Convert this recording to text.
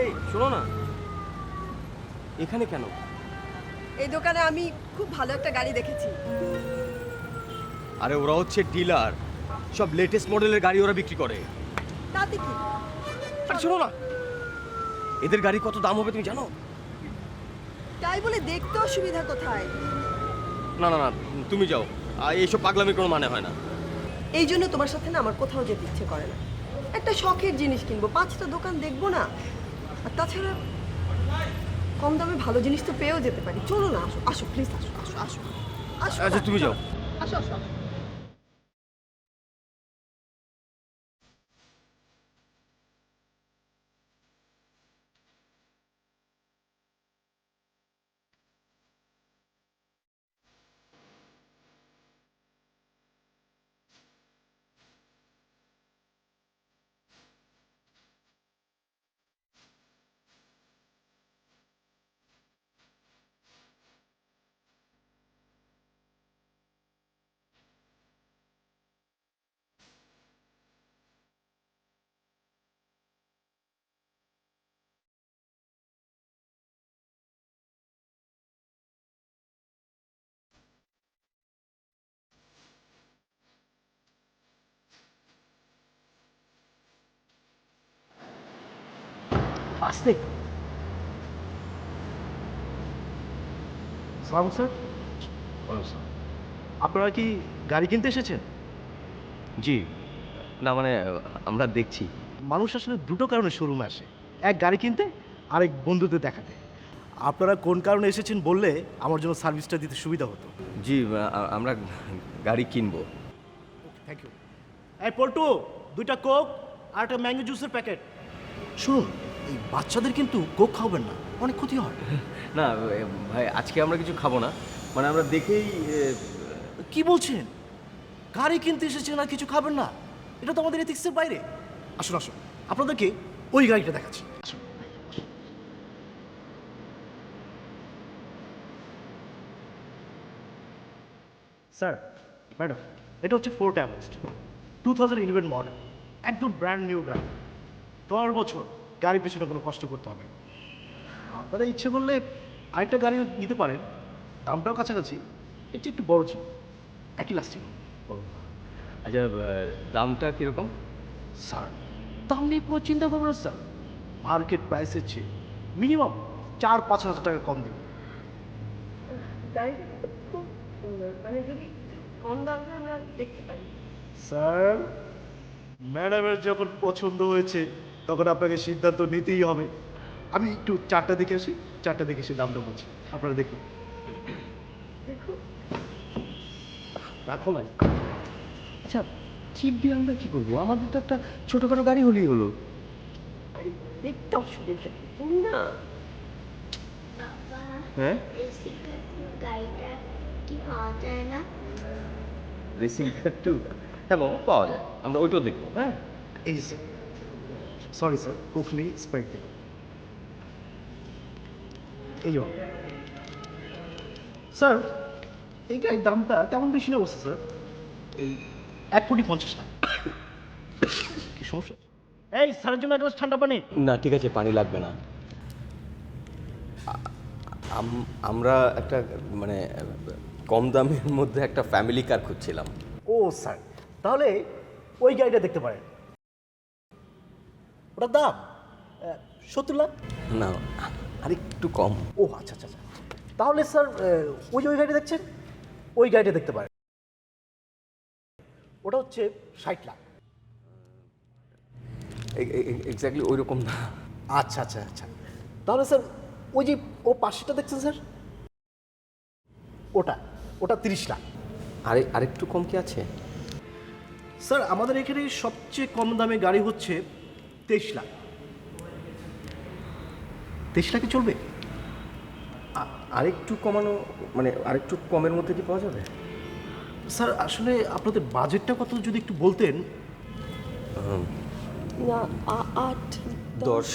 এই শোনো না, এখানে কেন? এই দোকানে আমি খুব ভালো একটা গাড়ি দেখেছি। আরে ওরা হচ্ছে ডিলার, সব লেটেস্ট মডেলের গাড়ি ওরা বিক্রি করে। তাতে কি? আর শোনো না, এদের গাড়ি কত দাম হবে তুমি জানো? তাই বলে দেখতে অসুবিধা কোথায়? না না না, তুমি যাও, এইসব পাগলামির কোনো মানে হয় না। এই জন্য তোমার সাথে না আমার কোথাও যেতে ইচ্ছে করে না। একটা শখের জিনিস কিনবো, 5টা দোকান দেখবো না। আর তাছাড়া কম দামে ভালো জিনিস তো পেয়েও যেতে পারি। চলো না, আসো আসো প্লিজ, আসো আসো আসো আসো। আচ্ছা তুমি যাও। আসো আসো আসো। আসতে সালাম স্যার। আপনারা কি গাড়ি কিনতে এসেছেন? জি না, মানে আমরা দেখছি। মানুষ আসলে দুটো কারণে শোরুমে আসে, এক গাড়ি কিনতে, আরেক বন্ধুদের দেখাতে। আপনারা কোন কারণে এসেছেন বললে আমার জন্য সার্ভিসটা দিতে সুবিধা হতো। জি আমরা গাড়ি কিনবো। Thank you. এই পল্টু, 2টা কোক আর একটা ম্যাঙ্গো জুসের প্যাকেট। শুনুন, এই বাচ্চাদের কিন্তু কোক খাওয়াবেন না, অনেক ক্ষতি হয়। না ভাই, আজকে আমরা কিছু খাবো না, মানে আমরা দেখেই কি বলছেন? গাড়ি কিনতে এসেছেন আর কিছু খাবেন না? এটা তো আমাদের এথিক্সের বাইরে। আসুন আসুন, আপনাদেরকে ওই গাড়িটা দেখাচ্ছি। আসুন। স্যার, ম্যাডাম, এটা হচ্ছে ফোর্ড অ্যামস্ট 2011 মডেল, একদম ব্র্যান্ড নিউ গাড়ি। 10 বছর গাড়ির পেছনে কোনো কষ্ট করতে হবে না। আপনারা ইচ্ছে করলে আরেকটা গাড়ি নিতে পারেন, দামটাও কাছাকাছি, এটি একটু বড় ছিল, একই লাস্টিং। আচ্ছা, দামটা কীরকম? স্যার, দাম নিয়ে কোনো চিন্তা করবেন না স্যার, মার্কেট প্রাইসের চেয়ে মিনিমাম 4-5 হাজার টাকা কম দেবেন। গাড়িটা খুব সুন্দর, মানে যদি কম দামে আমরা দেখতে পারি। স্যার, ম্যাডামের যখন পছন্দ হয়েছে তখন আপনাকে সিদ্ধান্ত নিতেই হবে। আমি একটু 4টা দেখে আসি, 4টা দেখে এসে দামটা বলছি, আপনারা দেখুন। দেখো, রাখো নাই। আচ্ছা, চিপ দিয়ে আমরা কী করবো? আমাদের তো একটা ছোটোখাটো গাড়ি হলেই হলো। দেখতে অসুবিধা কি না? বাবা, হ্যাঁ, রেসিং গাড়িটা কি পাওয়া যায় না? রেসিং টু, হ্যাঁ বাবা, পাওয়া যায়, আমরা ওইটাও দেখবো। হ্যাঁ, এই স্যার, সরি স্যার, কোক নেই, স্প্রাইট দিন। এই হোক। স্যার, এই গাড়ির দামটা তেমন বেশি না বলছে স্যার, এই 1,50,00,000 টাকা। কি সমস্যা? এই স্যারের জন্য একটা ঠান্ডা পানি। না ঠিক আছে, পানি লাগবে না। আমরা একটা মানে কম দামের মধ্যে একটা ফ্যামিলি কার খুঁজছিলাম। ও স্যার, তাহলে ওই গাড়িটা দেখতে পারেন, ওটার দাম 70 লাখ। না, আরেকটু কম। ও আচ্ছা আচ্ছা আচ্ছা, তাহলে স্যার ওই গাড়িটা দেখছেন, ওই গাড়িটা দেখতে পারেন, ওটা হচ্ছে 60 লাখ। এক্স্যাক্টলি ওই রকম না। আচ্ছা আচ্ছা আচ্ছা, তাহলে স্যার ওই যে ও পাশেটা দেখছেন স্যার, ওটা ওটা 30 লাখ। আরেকটু কম কি আছে? স্যার, আমাদের এখানে সবচেয়ে কম দামে গাড়ি হচ্ছে 23 লাখ। 23 লাখে চলবে? আরেকটু কমানো, মানে আরেকটু কমের মধ্যে কি পাওয়া যাবে? স্যার, আসলে আপনাদের বাজেটটা কত যদি একটু বলতেন। না, 8, 10।